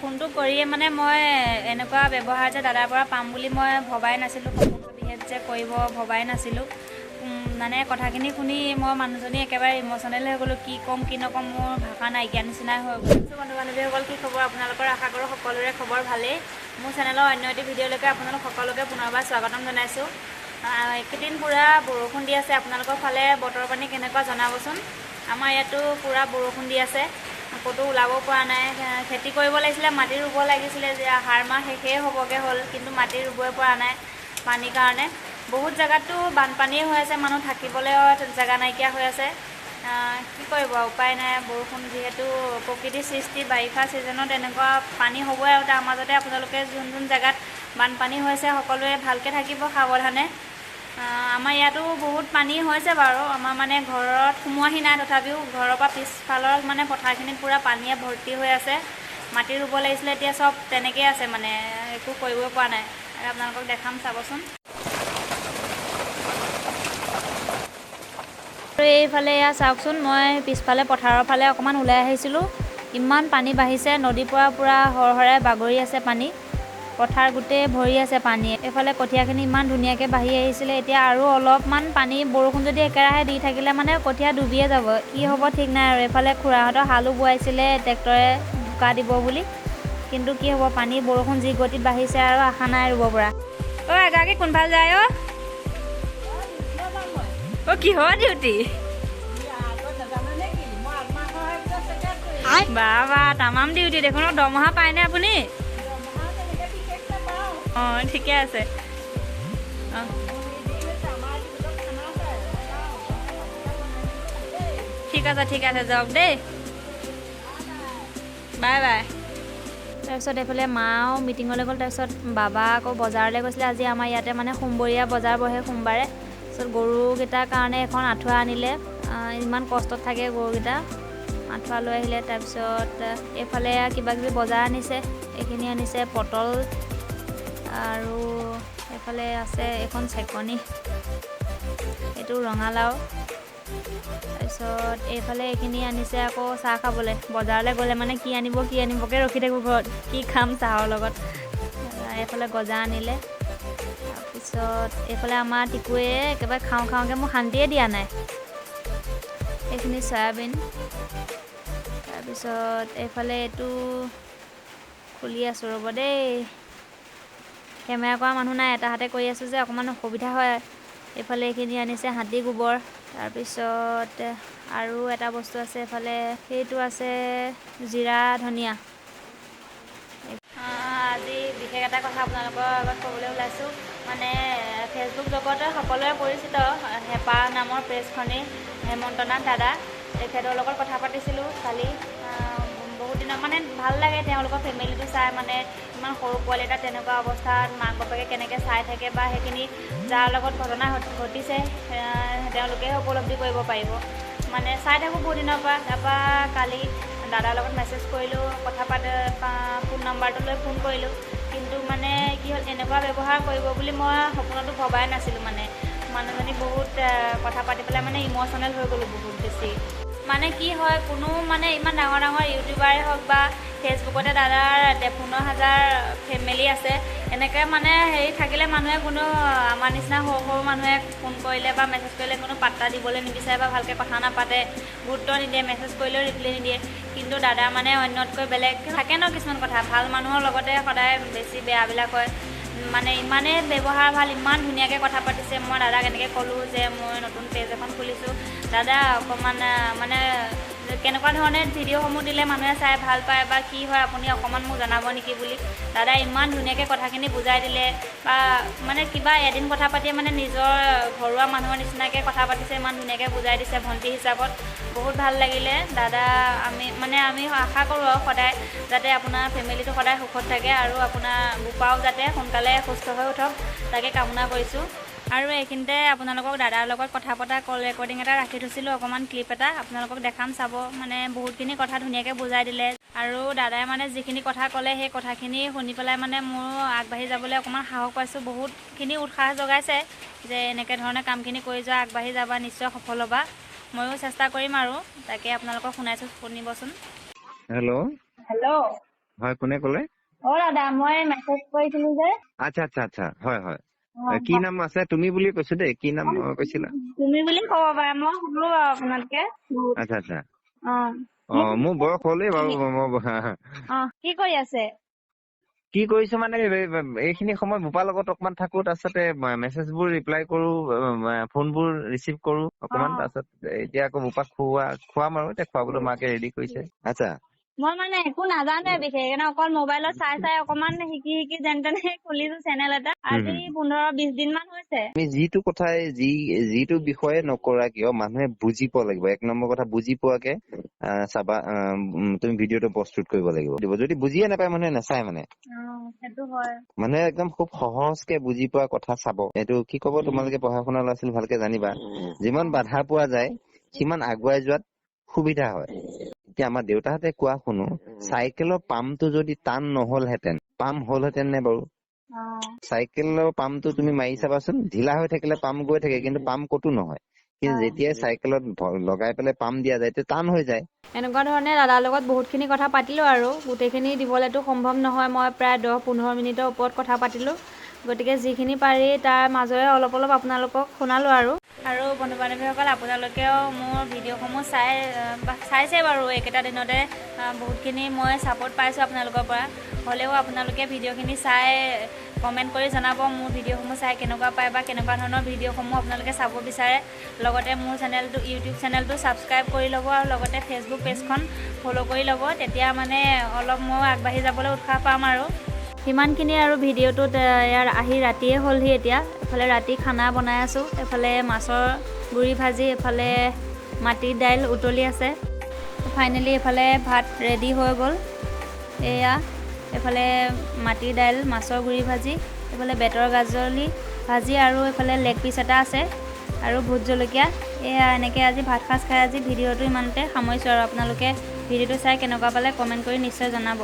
ফোনটো কৰিয়ে মানে মই এনেকুৱা ব্যৱহাৰ যে দাদাৰ পৰা পাম বুলি মই ভবাই নাছিলোঁ, সম্পূৰ্ণ বিহেভ যে কৰিব ভবাই নাছিলোঁ। মানে কথাখিনি শুনি মই মানুহজনী একেবাৰে ইম'চনেল হৈ গ'লোঁ। কি ক'ম কি নক'ম মোৰ ভাষা নাইকিয়া নিচিনাই হৈ গ'ল। বন্ধু বান্ধৱীসকল, কি খবৰ আপোনালোকৰ? আশা কৰোঁ সকলোৰে খবৰ ভালেই। মোৰ চেনেলৰ অন্য এটি ভিডিঅ'লৈকে আপোনালোক সকলোকে পুনৰবাৰ স্বাগতম জনাইছোঁ। এইকেইদিন পূৰা বৰষুণ দি আছে। আপোনালোকৰ ফালে বতৰ পানী কেনেকুৱা জনাবচোন। আমাৰ ইয়াতো পূৰা বৰষুণ দি আছে, ক'তো ওলাব পৰা নাই। খেতি কৰিব লাগিছিলে, মাটি ৰুব লাগিছিলে, যে আহাৰ মাহ শেষেই হ'বগৈ হ'ল, কিন্তু মাটি ৰুবই পৰা নাই পানীৰ কাৰণে। বহুত জেগাততো বানপানীয়ে হৈ আছে, মানুহ থাকিবলৈ জেগা নাইকিয়া হৈ আছে। কি কৰিব, উপায় নাই। বৰষুণ যিহেতু প্ৰকৃতিৰ সৃষ্টি, বাৰিষা ছিজনত এনেকুৱা পানী হ'বই। আৰু তাৰ মাজতে আপোনালোকে যোন যোন জেগাত বানপানী হৈছে সকলোৱে ভালকৈ থাকিব সাৱধানে। আমাৰ ইয়াতো বহুত পানী হৈছে বাৰু। আমাৰ মানে ঘৰত সোমোৱাহি নাই, তথাপিও ঘৰৰ পৰা পিছফালৰ মানে পথাৰখিনিত পূৰা পানীয়ে ভৰ্তি হৈ আছে। মাটি ৰুব লাগিছিলে, এতিয়া চব তেনেকৈ আছে, মানে একো কৰিব পৰা নাই। আপোনালোকক দেখাম চাবচোন। এইফালে এয়া চাওকচোন, মই পিছফালে পথাৰৰ ফালে অকণমান ওলাই আহিছিলোঁ। ইমান পানী বাঢ়িছে, নদীৰ পৰা পূৰা হৰহৰাই বাগৰি আছে পানী। পথাৰ গোটেই ভৰি আছে পানীয়ে। এইফালে কঠীয়াখিনি ইমান ধুনীয়াকৈ বাঢ়ি আহিছিলে, এতিয়া আৰু অলপমান পানী বৰষুণ যদি একেৰাহে দি থাকিলে মানে কঠীয়া ডুবিয়ে যাব। কি হ'ব ঠিক নাই আৰু। এইফালে খুৰাহঁতৰ হালো বোৱাইছিলে ট্ৰেক্টৰে বোকা দিব বুলি, কিন্তু কি হ'ব, পানী বৰষুণ যি গতিত বাঢ়িছে আৰু আশা নাই ৰুব পৰা। এগৰাকী কোনফাল যায় কিহৰ ডিউটি? বা তামাম ডিউটি দেখোন। দৰমহা পায়নে আপুনি? অঁ, ঠিকে আছে। অঁ, ঠিক আছে যাওক দেই। Bye bye. তাৰপিছত এইফালে মাও মিটিঙলৈ গ'ল। তাৰপিছত বাবা আকৌ বজাৰলৈ গৈছিলে। আজি আমাৰ ইয়াতে মানে সোমবৰীয়া বজাৰ বহে সোমবাৰে। তাৰপিছত গৰুকেইটাৰ কাৰণে এখন আঁঠুৱা আনিলে। ইমান কষ্টত থাকে গৰুকেইটা, আঁঠুৱা লৈ আহিলে। তাৰপিছত এইফালে কিবাকিবি বজাৰ আনিছে। এইখিনি আনিছে পটল, আৰু এইফালে আছে এখন চেকনি, এইটো ৰঙালাও। তাৰপিছত এইফালে এইখিনি আনিছে আকৌ চাহ খাবলৈ। বজাৰলৈ গ'লে মানে কি আনিবকৈ ৰখি থাকোঁ ঘৰত, কি খাম চাহৰ লগত। এইফালে গজা আনিলে। তাৰপিছত এইফালে আমাৰ টিকুৱে একেবাৰে খাওঁকৈ মোক শান্তিয়ে দিয়া নাই। এইখিনি চয়াবিন। তাৰপিছত এইফালে এইটো খুলি আছোঁ, ৰ'ব দেই। কেমেৰা কৰা মানুহ নাই, এটা হাতে কৰি আছোঁ যে অকণমান অসুবিধা হয়। এইফালে এইখিনি আনিছে হাতী গোবৰ। তাৰপিছত আৰু এটা বস্তু আছে, এইফালে সেইটো আছে জিৰা ধনিয়া। আজি বিশেষ এটা কথা আপোনালোকৰ আগত ক'বলৈ ওলাইছোঁ। মানে ফেচবুক জগতে সকলোৰে পৰিচিত হেপা নামৰ পেজখনেই হেমন্ত নাথ দাদা, তেখেতৰ লগত কথা পাতিছিলোঁ কালি। বহুত দিনত মানে ভাল লাগে তেওঁলোকৰ ফেমিলিটো চাই। মানে ইমান সৰু পোৱালি এটা তেনেকুৱা অৱস্থাত মাক বাপেকে কেনেকৈ চাই থাকে, বা সেইখিনি যাৰ লগত ঘটনা ঘটিছে তেওঁলোকেহে উপলব্ধি কৰিব পাৰিব। মানে চাই থাকোঁ বহুত দিনৰ পৰা। তাৰপৰা কালি দাদাৰ লগত মেছেজ কৰিলোঁ, ফোন নম্বৰটো লৈ ফোন কৰিলোঁ। কিন্তু মানে কি হ'ল, এনেকুৱা ব্যৱহাৰ কৰিব বুলি মই সপোনতো ভবাই নাছিলোঁ। মানে মানুহজনী বহুত কথা পাতি পেলাই মানে ইম'চনেল হৈ গ'লোঁ বহুত বেছি। মানে কি হয়, কোনো মানে ইমান ডাঙৰ ডাঙৰ ইউটিউবাৰে হওক বা ফেচবুকতে দাদাৰ 53,000 ফেমিলি আছে। এনেকৈ মানে হেৰি থাকিলে মানুহে কোনো আমাৰ নিচিনা সৰু সৰু মানুহে ফোন কৰিলে বা মেছেজ কৰিলে কোনো পাত্তা দিবলৈ নিবিচাৰে বা ভালকৈ কথা নাপাতে, গুৰুত্ব নিদিয়ে, মেছেজ কৰিলেও ৰিপ্লাই নিদিয়ে। কিন্তু দাদা মানে অন্যতকৈ বেলেগ থাকে ন কিছুমান কথা। ভাল মানুহৰ লগতে সদায় বেছি বেয়াবিলাক হয়। মানে ইমানেই ব্যৱহাৰ ভাল, ইমান ধুনীয়াকৈ কথা পাতিছে। মই দাদাক এনেকৈ ক'লোঁ যে মই নতুন পেজ এখন খুলিছোঁ, দাদা অকণমান মানে কেনেকুৱা ধৰণে ভিডিঅ'সমূহ দিলে মানুহে চাই ভাল পায় বা কি হয় আপুনি অকণমান মোক জনাব নেকি বুলি। দাদাই ইমান ধুনীয়াকৈ কথাখিনি বুজাই দিলে, বা মানে কিবা এদিন কথা পাতিয়ে মানে নিজৰ ঘৰুৱা মানুহৰ নিচিনাকৈ কথা পাতিছে, ইমান ধুনীয়াকৈ বুজাই দিছে ভণ্টি হিচাপত। বহুত ভাল লাগিলে দাদা। আমি আশা কৰোঁ আৰু সদায় যাতে আপোনাৰ ফেমিলিটো সদায় সুখত থাকে, আৰু আপোনাৰ বোপাও যাতে সোনকালে সুস্থ হৈ উঠক, তাকে কামনা কৰিছোঁ। আৰু এইখিনিতে আপোনালোকক দাদাৰ লগত কথা পতা কল ৰেকৰ্ডিং এটা ৰাখি থৈছিলোঁ, অকণমান ক্লিপ এটা আপোনালোকক দেখাম চাব। মানে বহুতখিনি কথা ধুনীয়াকৈ বুজাই দিলে, আৰু দাদাই মানে যিখিনি কথা ক'লে সেই কথাখিনি শুনি পেলাই মানে মোৰো আগবাঢ়ি যাবলৈ অকণমান সাহস পাইছোঁ। বহুতখিনি উৎসাহ জগাইছে যে এনেকৈ ধৰণে কামখিনি কৰি যোৱা, আগবাঢ়ি যাবা, নিশ্চয় সফল হ'বা। ময়ো চেষ্টা কৰিম আৰু তাকে আপোনালোকক শুনাইছোঁ, শুনিবচোন। হেল্ল'। হেল্ল'। হয় কোনে ক'লে? দাদা মই মেছেজ কৰিছিলো যে। আচ্ছা আচ্ছা আচ্ছা হয় হয়। অ', কি নাম আছে? তুমি বুলি কৈছো দেই। কি নাম কৈছিলা? তুমি বুলি ক'ব পাৰে, মই শুনো বাৰু আপোনালোকে বহুত। আচ্ছা আচ্ছা। মোৰ মোক বয়স হ'লেই বাৰু। কি কৰি আছে? কি কৰিছো মানে এইখিনি সময় বোপাৰ লগত অকমান থাকো, তাৰপিছতে মেছেজবোৰ ৰিপ্লাই কৰো, ফোনবোৰ ৰিচিভ কৰো অকমান, তাৰপিছত এতিয়া আকৌ বোপাক খুৱাম আৰু এতিয়া খুৱাবলৈ মাকে ৰেডি কৰিছে। আচ্ছা মই মানে একো নাজানোৱে বিশেষ, অকল মোবাইলত চাই অকমান শিকি যেন তেনে খুলিছো চেনেল এটা। আজি 15-20 দিন মান হৈছে। তুমি যিটো কথাই যিটো বিষয়ে নকৰা কিয় মানুহে বুজি পোৱা লাগিব। এক নম্বৰ কথা, বুজি পোৱাকে চাবা তুমি ভিডিঅ'টো প্ৰস্তুত কৰিব লাগিব। যদি বুজিয়ে নাপায় মানুহে নাচায় মানে। সেইটো হয়। মানুহে একদম খুব সহজকে বুজি পোৱা কথা চাব। এইটো কি কব, তোমালোকে পঢ়া শুনা ল'ৰা ছোৱালী ভালকে জানিবা, যিমান বাধা পোৱা যায় সিমান আগুৱাই যোৱাত সুবিধা হয়। এতিয়া আমাৰ দেউতাহঁতে কোৱা শুনো, চাইকেলৰ পামটো যদি টান নহলহেঁতেন, পাম হলহেঁতেন নে বাৰু? চাইকেলৰ পামটো তুমি মাৰি চাবাচোন, ঢিলা হৈ থাকিলে পাম গৈ থাকে, কিন্তু পাম ক'তো নহয়। কিন্তু যেতিয়াই চাইকেলত লগাই পেলাই পাম দিয়া যায় তেতিয়া টান হৈ যায়। এনেকুৱা ধৰণে দাদাৰ লগত বহুতখিনি কথা পাতিলোঁ আৰু গোটেইখিনি দিবলৈতো সম্ভৱ নহয়। মই প্ৰায় 10-15 মিনিটৰ ওপৰত কথা পাতিলোঁ। গতিকে যিখিনি পাৰি তাৰ মাজৰে অলপ আপোনালোকক শুনালোঁ আৰু বন্ধু বান্ধৱীসকল, আপোনালোকেও মোৰ ভিডিঅ'সমূহ চাইছে বাৰু। এইকেইটা দিনতে বহুতখিনি মই ছাপোৰ্ট পাইছোঁ আপোনালোকৰ পৰা। হ'লেও আপোনালোকে ভিডিঅ'খিনি চাই কমেণ্ট কৰি জনাব মোৰ ভিডিঅ'সমূহ চাই কেনেকুৱা পায় বা কেনেকুৱা ধৰণৰ ভিডিঅ'সমূহ আপোনালোকে চাব বিচাৰে। লগতে মোৰ ইউটিউব চেনেলটো ছাবস্ক্ৰাইব কৰি ল'ব আৰু লগতে ফেচবুক পেজখন ফ'ল' কৰি ল'ব। তেতিয়া মানে অলপ মই আগবাঢ়ি যাবলৈ উৎসাহ পাম আৰু। সিমানখিনি আৰু ভিডিঅ'টোত ইয়াৰ আহি ৰাতিয়ে হ'লহি এতিয়া। এফালে ৰাতি খানা বনাই আছোঁ, এফালে মাছৰ গুড়ি ভাজি, এফালে মাটিৰ দাইল উতলি আছে। ফাইনেলি এফালে ভাত ৰেডি হৈ গ'ল। এয়া এফালে মাটিৰ দাইল, মাছৰ গুড়ি ভাজি, এফালে বেতৰ গাজলি ভাজি আৰু এফালে লেগ পিচ এটা আছে আৰু ভোট জলকীয়া। এয়া এনেকৈ আজি ভাত সাজ খাই আজি ভিডিঅ'টো ইমানতে সামৰিছোঁ আৰু। আপোনালোকে ভিডিঅ'টো চাই কেনেকুৱা পালে কমেণ্ট কৰি নিশ্চয় জনাব।